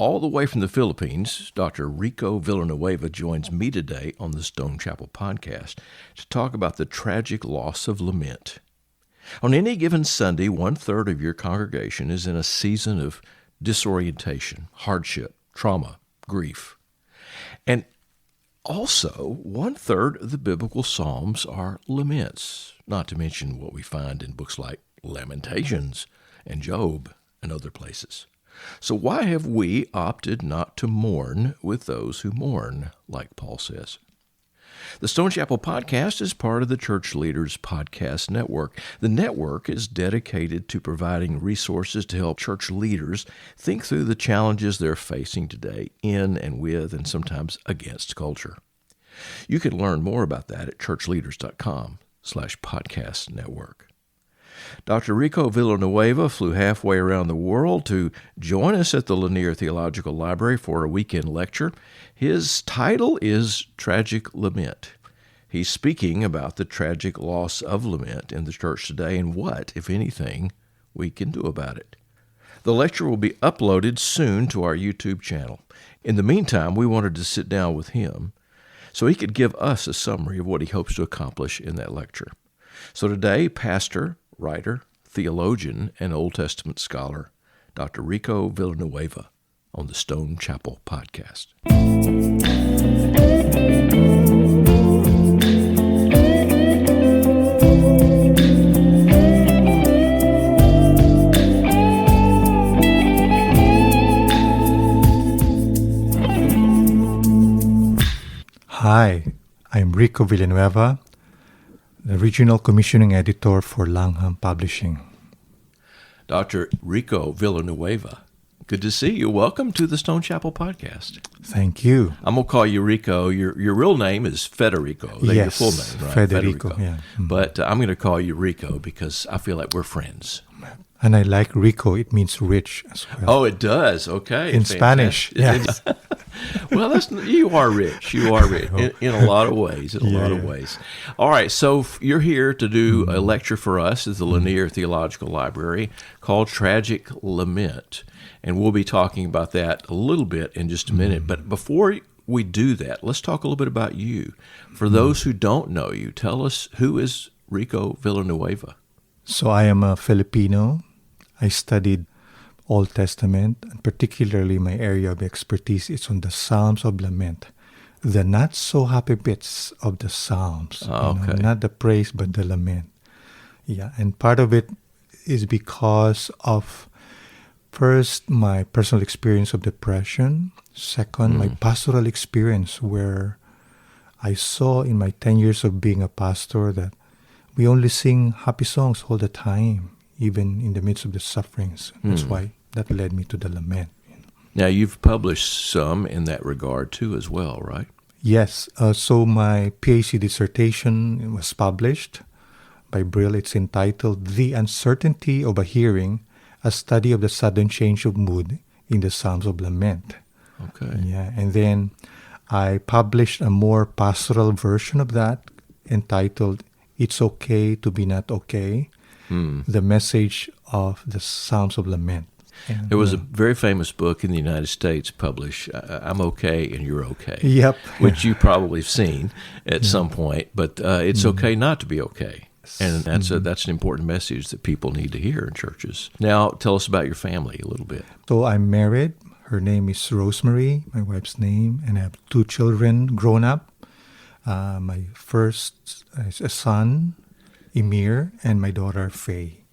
All the way from the Philippines, Dr. Rico Villanueva joins me today on the Stone Chapel podcast to talk about the tragic loss of lament. On any given Sunday, 1/3 of your congregation is in a season of disorientation, hardship, trauma, grief. And also, 1/3 of the biblical Psalms are laments, not to mention what we find in books like Lamentations and Job and other places. So why have we opted not to mourn with those who mourn, like Paul says? The Stone Chapel podcast is part of the Church Leaders Podcast Network. The network is dedicated to providing resources to help church leaders think through the challenges they're facing today in and with and sometimes against culture. You can learn more about that at ChurchLeaders.com/podcast network. Dr. Rico Villanueva flew halfway around the world to join us at the Lanier Theological Library for a weekend lecture. His title is Tragic Lament. He's speaking about the tragic loss of lament in the church today and what, if anything, we can do about it. The lecture will be uploaded soon to our YouTube channel. In the meantime, we wanted to sit down with him so he could give us a summary of what he hopes to accomplish in that lecture. So today, pastor, writer, theologian, and Old Testament scholar, Dr. Rico Villanueva on the Stone Chapel podcast. Hi, I'm Rico Villanueva, the Regional Commissioning Editor for Langham Publishing. Dr. Rico Villanueva, good to see you. Welcome to the Stone Chapel podcast. Thank you. I'm going to call you Rico. Your real name is Federico. That's yes, your full name, right? Federico. Yeah. But I'm going to call you Rico because I feel like we're friends. And I like Rico. It means rich as well. Oh, it does. Okay. In Spanish. Yes. Well, you are rich. You are rich in a lot of ways. All right. So you're here to do a lecture for us at the Lanier Theological Library called Tragic Lament. And we'll be talking about that a little bit in just a minute. But before we do that, let's talk a little bit about you. For those who don't know you, tell us, who is Rico Villanueva? So I am a Filipino. I studied Old Testament, and particularly my area of expertise is on the Psalms of Lament, the not-so-happy bits of the Psalms. Okay. Not the praise, but the lament. Yeah, and part of it is because of, first, my personal experience of depression. Second, my pastoral experience where I saw in my 10 years of being a pastor that we only sing happy songs all the time, even in the midst of the sufferings. That's why that led me to the lament. Now, you've published some in that regard, too, as well, right? Yes. So my PhD dissertation was published by Brill. It's entitled The Uncertainty of a Hearing, a Study of the Sudden Change of Mood in the Psalms of Lament. Okay. Yeah. And then I published a more pastoral version of that entitled It's Okay to Be Not Okay, the message of the Psalms of Lament. And, there was a very famous book in the United States published, I'm Okay and You're Okay. Yep. Which you probably have seen at some point, but it's okay not to be okay. And that's an important message that people need to hear in churches. Now, tell us about your family a little bit. So I'm married. Her name is Rosemary, my wife's name, and I have 2 children grown up. My first is a son, Emir, and my daughter, Faye.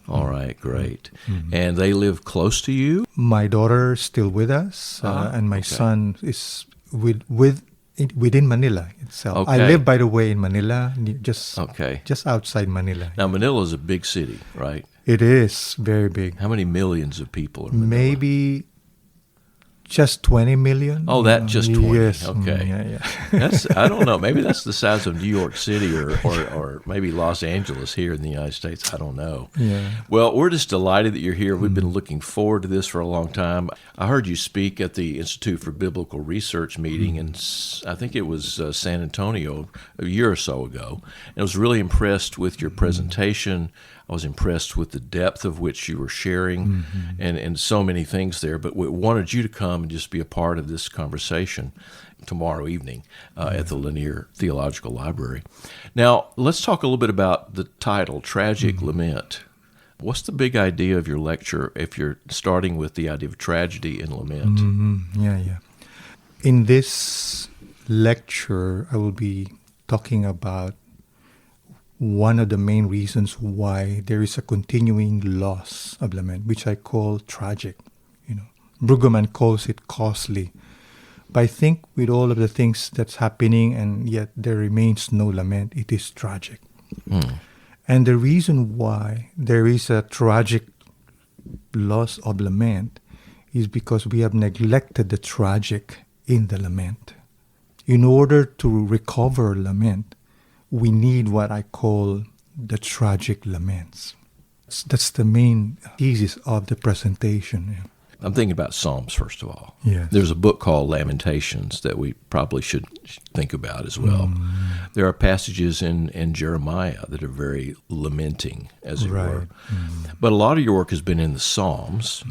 All right, great. And they live close to you? My daughter is still with us, and my son is within Manila itself. Okay. I live, by the way, in Manila, just outside Manila. Now, Manila is a big city, right? It is very big. How many millions of people are in Manila? Maybe just 20 million. Oh, that just 20. Yes. Okay. Yeah. That's, I don't know. Maybe that's the size of New York City or maybe Los Angeles here in the United States. I don't know. Yeah. Well, we're just delighted that you're here. We've been looking forward to this for a long time. I heard you speak at the Institute for Biblical Research meeting, and I think it was San Antonio a year or so ago. And I was really impressed with your presentation. I was impressed with the depth of which you were sharing and so many things there. But we wanted you to come and just be a part of this conversation tomorrow evening at the Lanier Theological Library. Now, let's talk a little bit about the title, Tragic Lament. What's the big idea of your lecture if you're starting with the idea of tragedy and lament? In this lecture, I will be talking about one of the main reasons why there is a continuing loss of lament, which I call tragic. Brueggemann calls it costly. But I think with all of the things that's happening and yet there remains no lament, it is tragic. And the reason why there is a tragic loss of lament is because we have neglected the tragic in the lament. In order to recover lament, we need what I call the tragic laments. That's the main thesis of the presentation. I'm thinking about Psalms, first of all. Yes. There's a book called Lamentations that we probably should think about as well. There are passages in Jeremiah that are very lamenting, as it were. But a lot of your work has been in the Psalms.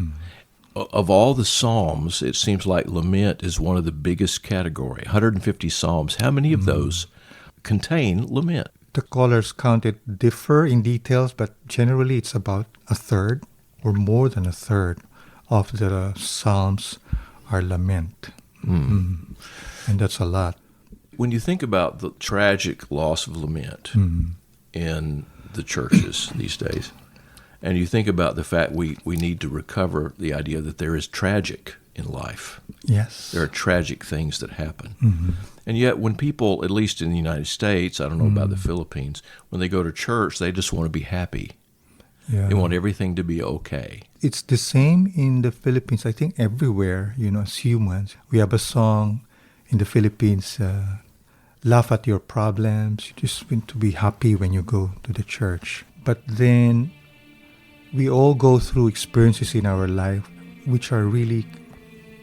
Of all the Psalms, it seems like lament is one of the biggest category. 150 Psalms. How many of those contain lament? The scholars count it differ in details, but generally it's about a third or more than a third of the Psalms are lament. And that's a lot. When you think about the tragic loss of lament in the churches these days, and you think about the fact we need to recover the idea that there is tragic in life. Yes. There are tragic things that happen. And yet when people, at least in the United States, I don't know about the Philippines, when they go to church, they just want to be happy. They want everything to be okay. It's the same in the Philippines. I think everywhere, as humans, we have a song in the Philippines, laugh at your problems. You just want to be happy when you go to the church. But then we all go through experiences in our life which are really,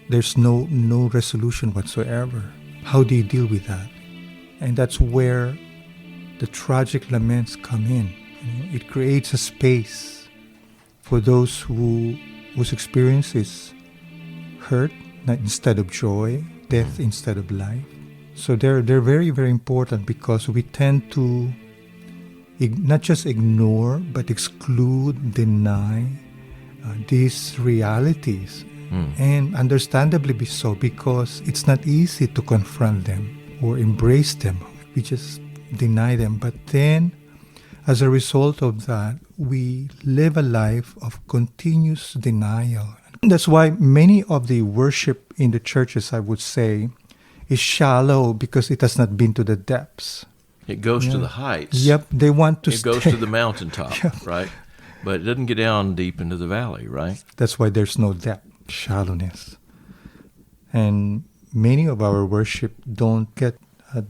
there's no resolution whatsoever. How do you deal with that? And that's where the tragic laments come in. It creates a space for those whose experience is hurt instead of joy, death instead of life. So they're very, very important because we tend to not just ignore but exclude, deny these realities. And understandably be so, because it's not easy to confront them or embrace them. We just deny them. But then, as a result of that, we live a life of continuous denial. And that's why many of the worship in the churches, I would say, is shallow because it has not been to the depths. It goes to the heights. Yep, they want to It goes to the mountaintop, right? But it doesn't get down deep into the valley, right? That's why there's no depth, shallowness. And many of our worship don't get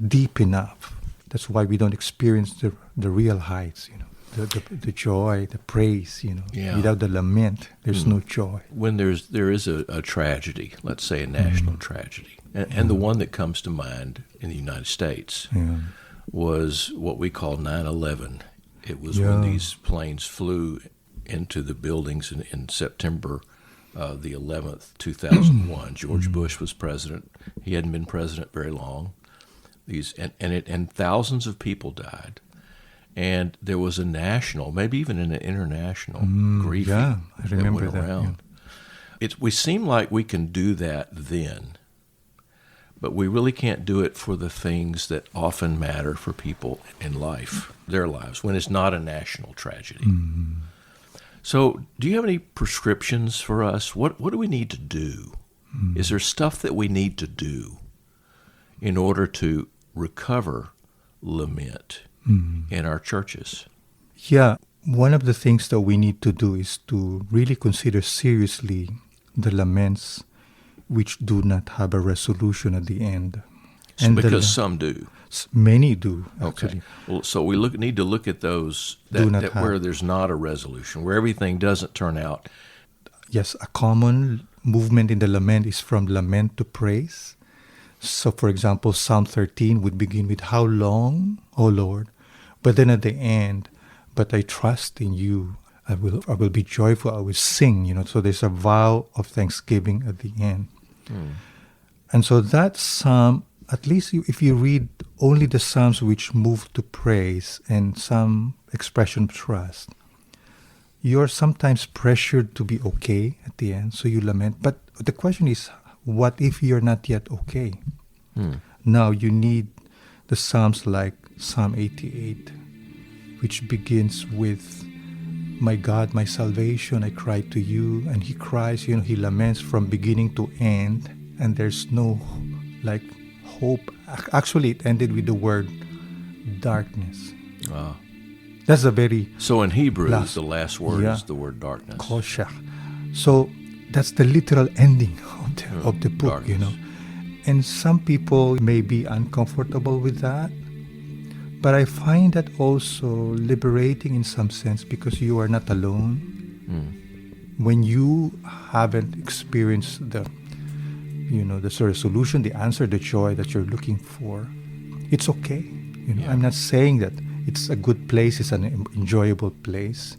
deep enough. That's why we don't experience the real heights, the joy, the praise, Without the lament, there's no joy. When there is a tragedy, let's say a national tragedy, and the one that comes to mind in the United States was what we call 9/11. It was when these planes flew into the buildings in September the 11th, 2001. George Bush was president. He hadn't been president very long. And thousands of people died. And there was a national, maybe even an international grief I remember that went around. We seem like we can do that then, but we really can't do it for the things that often matter for people in life, their lives, when it's not a national tragedy. So do you have any prescriptions for us? What do we need to do? Is there stuff that we need to do in order to recover lament in our churches? Yeah, one of the things that we need to do is to really consider seriously the laments which do not have a resolution at the end. And because some do. Many do, actually. Okay. Well, so we need to look at those that where there's not a resolution, where everything doesn't turn out. Yes, a common movement in the lament is from lament to praise. So, for example, Psalm 13 would begin with, "How long, O Lord?" But then at the end, but I trust in you. I will be joyful. I will sing. So there's a vow of thanksgiving at the end. And so that psalm, at least if you read only the psalms which move to praise and some expression of trust, you're sometimes pressured to be okay at the end, so you lament. But the question is, what if you're not yet okay? Now you need the psalms like Psalm 88, which begins with, my God, my salvation, I cry to you. And he cries, he laments from beginning to end. And there's no, hope. Actually, it ended with the word darkness. That's a very... So in Hebrew, the last word is the word darkness. Koshach. So that's the literal ending of the book, darkness. And some people may be uncomfortable with that. But I find that also liberating in some sense, because you are not alone. When you haven't experienced the sort of solution, the answer, the joy that you're looking for, it's okay. I'm not saying that it's a good place, it's an enjoyable place,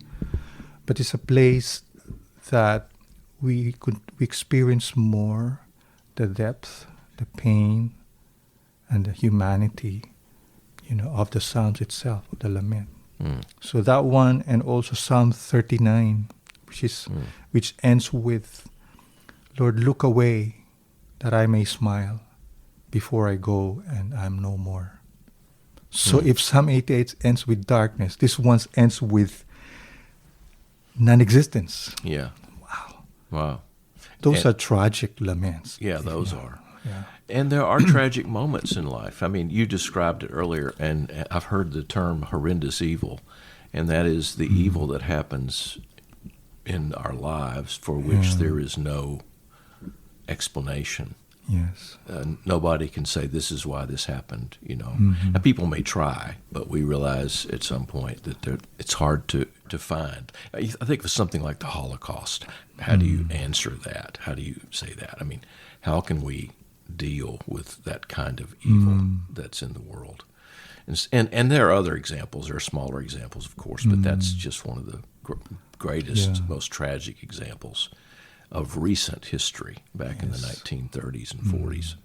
but it's a place that we experience more the depth, the pain, and the humanity of the Psalms itself, of the lament. So that one, and also Psalm 39, which ends with, Lord, look away that I may smile before I go and I'm no more. So if Psalm 88 ends with darkness, this one ends with non-existence. Yeah. Wow. Those are tragic laments. Yeah, those are. Yeah. And there are tragic moments in life. I mean, you described it earlier, and I've heard the term horrendous evil, and that is the evil that happens in our lives for which there is no explanation. Yes. Nobody can say this is why this happened, And people may try, but we realize at some point that it's hard to find. I think of something like the Holocaust. How do you answer that? How do you say that? I mean, how can we deal with that kind of evil that's in the world? And there are other examples. There are smaller examples, of course, but that's just one of the greatest, most tragic examples of recent history back in the 1930s and 40s.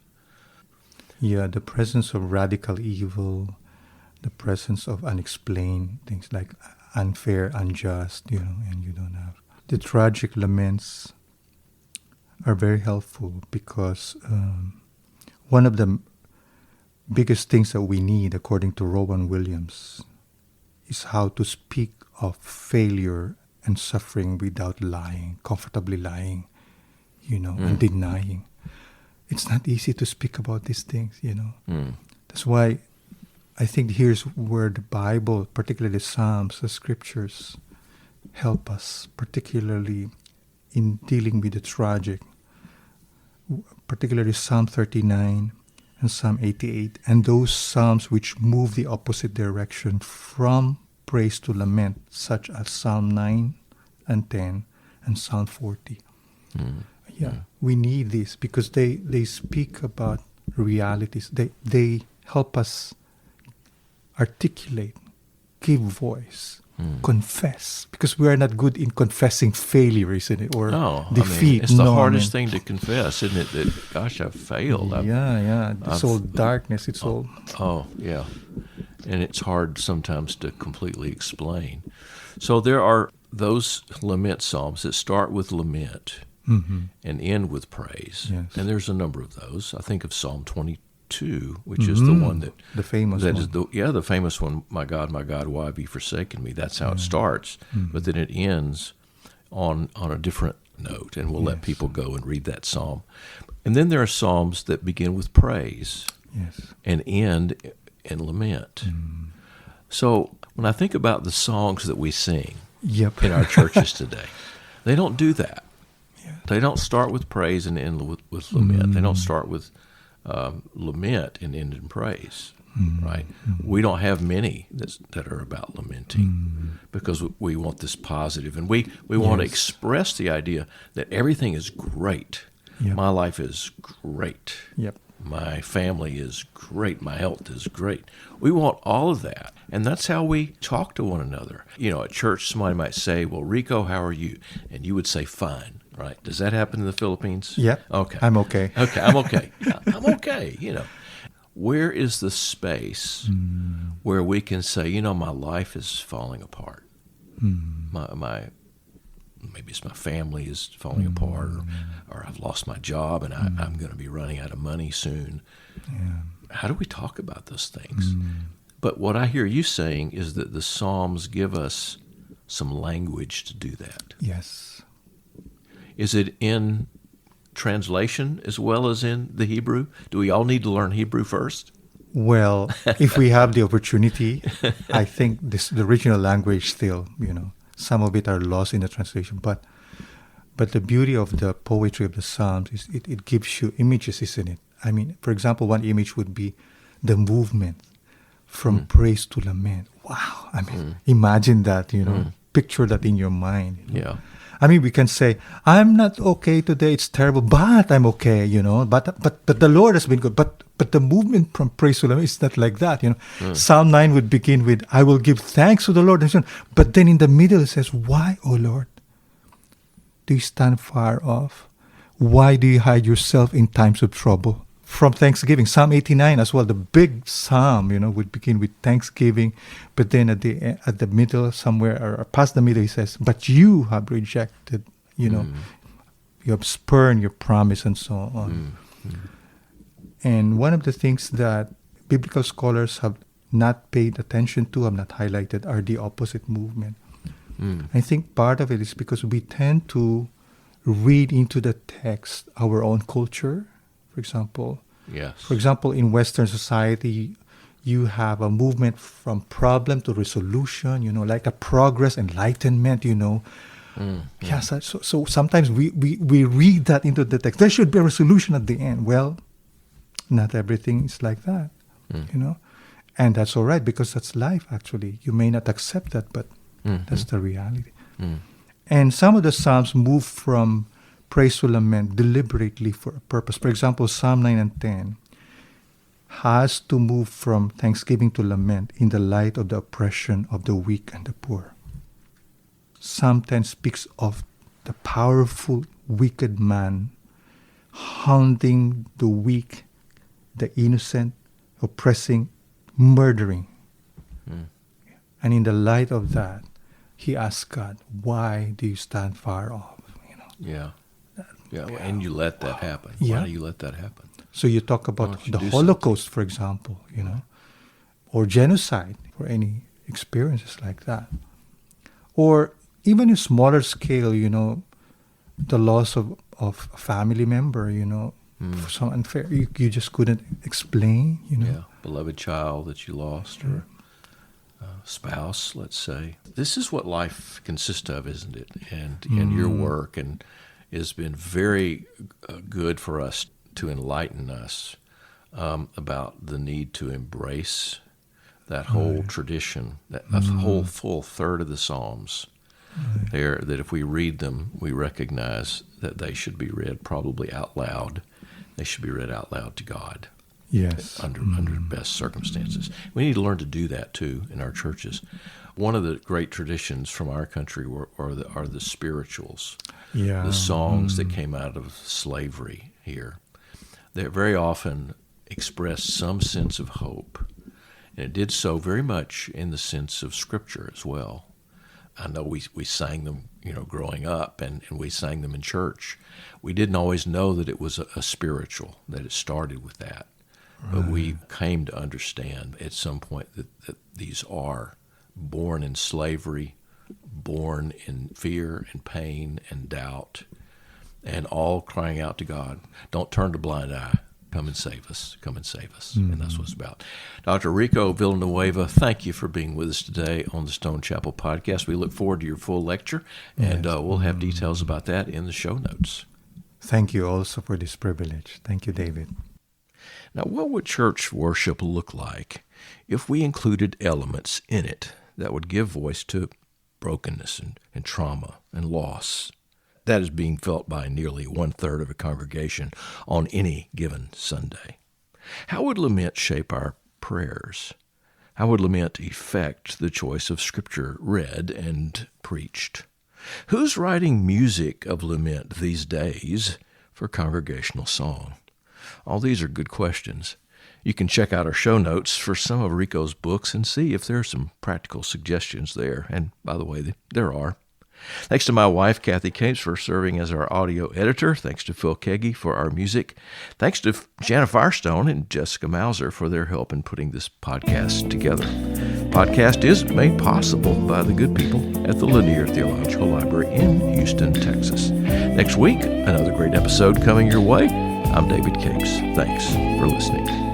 Yeah, the presence of radical evil, the presence of unexplained things like unfair, unjust, and you don't have. The tragic laments are very helpful because one of the biggest things that we need, according to Rowan Williams, is how to speak of failure and suffering without lying, comfortably lying, and denying. It's not easy to speak about these things, That's why I think here's where the Bible, particularly the Psalms, the Scriptures, help us, particularly in dealing with the tragic, particularly Psalm 39 and Psalm 88, and those Psalms which move the opposite direction from praise to lament, such as Psalm 9 and 10 and Psalm 40. We need this because they speak about realities. They help us articulate, give voice, confess, because we are not good in confessing failure, isn't it? Or defeat. It's the hardest thing to confess, isn't it? That, gosh, I've failed. It's all darkness. It's all... Oh, yeah. And it's hard sometimes to completely explain. So there are those lament psalms that start with lament and end with praise. Yes. And there's a number of those. I think of Psalm 22, which is the one that... The famous that one. Is the famous one, my God, why have you forsaken me? That's how it starts. But then it ends on a different note, and we'll let people go and read that psalm. And then there are psalms that begin with praise and end in lament. So when I think about the songs that we sing in our churches today, they don't do that. They don't start with praise and end with lament. They don't start with lament and end in praise, right? We don't have many that are about lamenting because we want this positive, and we want to express the idea that everything is great. My life is great. My family is great. My health is great. We want all of that. And that's how we talk to one another. At church, somebody might say, well, Rico, how are you? And you would say, fine, right? Does that happen in the Philippines? Yeah. Okay. I'm okay. Okay, I'm okay. Yeah, I'm okay. Where is the space where we can say, my life is falling apart. My maybe it's my family is falling apart, or I've lost my job and I'm going to be running out of money soon. Yeah. How do we talk about those things? But what I hear you saying is that the Psalms give us some language to do that. Yes. Is it in translation as well as in the Hebrew? Do we all need to learn Hebrew first? Well, if we have the opportunity, I think the original language still, some of it are lost in the translation. But the beauty of the poetry of the Psalms is it gives you images, isn't it? I mean, for example, one image would be the movement from praise to lament. Wow. I mean, imagine that, picture that in your mind. Yeah. I mean, we can say, I'm not okay today, it's terrible, but I'm okay, but the Lord has been good. But the movement from praise to lament is not like that, Psalm 9 would begin with, I will give thanks to the Lord. But then in the middle it says, why, O Lord, do you stand far off? Why do you hide yourself in times of trouble? From Thanksgiving, Psalm 89 as well, the big psalm, would begin with thanksgiving, but then at the middle somewhere, or past the middle, he says, but you have rejected, you have spurned your promise and so on. And one of the things that biblical scholars have not paid attention to, have not highlighted, are the opposite movement. I think part of it is because we tend to read into the text our own culture. For example, yes. For example, in Western society, you have a movement from problem to resolution, like a progress, enlightenment, Yes, so sometimes we read that into the text. There should be a resolution at the end. Well, not everything is like that, And that's all right, because that's life, actually. You may not accept that, but that's the reality. And some of the Psalms move from praise to lament deliberately for a purpose. For example, Psalm 9 and 10 has to move from thanksgiving to lament in the light of the oppression of the weak and the poor. Psalm 10 speaks of the powerful, wicked man hounding the weak, the innocent, oppressing, murdering. And in the light of that, he asks God, why do you stand far off? Yeah. Yeah, and you let that happen. Yeah. Why do you let that happen? So you talk about the Holocaust, for example, or genocide, or any experiences like that. Or even in smaller scale, the loss of a family member, so unfair. You just couldn't explain, Yeah, beloved child that you lost, or spouse, let's say. This is what life consists of, isn't it? And your work has been very good for us to enlighten us about the need to embrace that whole tradition, that whole full third of the Psalms. There, that if we read them, we recognize that they should be read probably out loud. They should be read out loud to God. Yes. Under best circumstances. We need to learn to do that too in our churches. One of the great traditions from our country are the spirituals. Yeah. The songs that came out of slavery here. They very often express some sense of hope. And it did so very much in the sense of Scripture as well. I know we sang them, growing up, and we sang them in church. We didn't always know that it was a spiritual, that it started with that. Right. But we came to understand at some point that these are born in slavery, born in fear and pain and doubt, and all crying out to God, don't turn a blind eye. Come and save us. Come and save us. And that's what it's about. Dr. Rico Villanueva, thank you for being with us today on the Stone Chapel Podcast. We look forward to your full lecture, and we'll have details about that in the show notes. Thank you also for this privilege. Thank you, David. Now, what would church worship look like if we included elements in it that would give voice to brokenness and trauma and loss? That is being felt by nearly 1/3 of a congregation on any given Sunday. How would lament shape our prayers? How would lament affect the choice of Scripture read and preached? Who's writing music of lament these days for congregational song? All these are good questions. You can check out our show notes for some of Rico's books and see if there are some practical suggestions there. And by the way, there are. Thanks to my wife, Kathy Capes, for serving as our audio editor. Thanks to Phil Keggy for our music. Thanks to Jana Firestone and Jessica Mauser for their help in putting this podcast together. Podcast is made possible by the good people at the Lanier Theological Library in Houston, Texas. Next week, another great episode coming your way. I'm David Capes. Thanks for listening.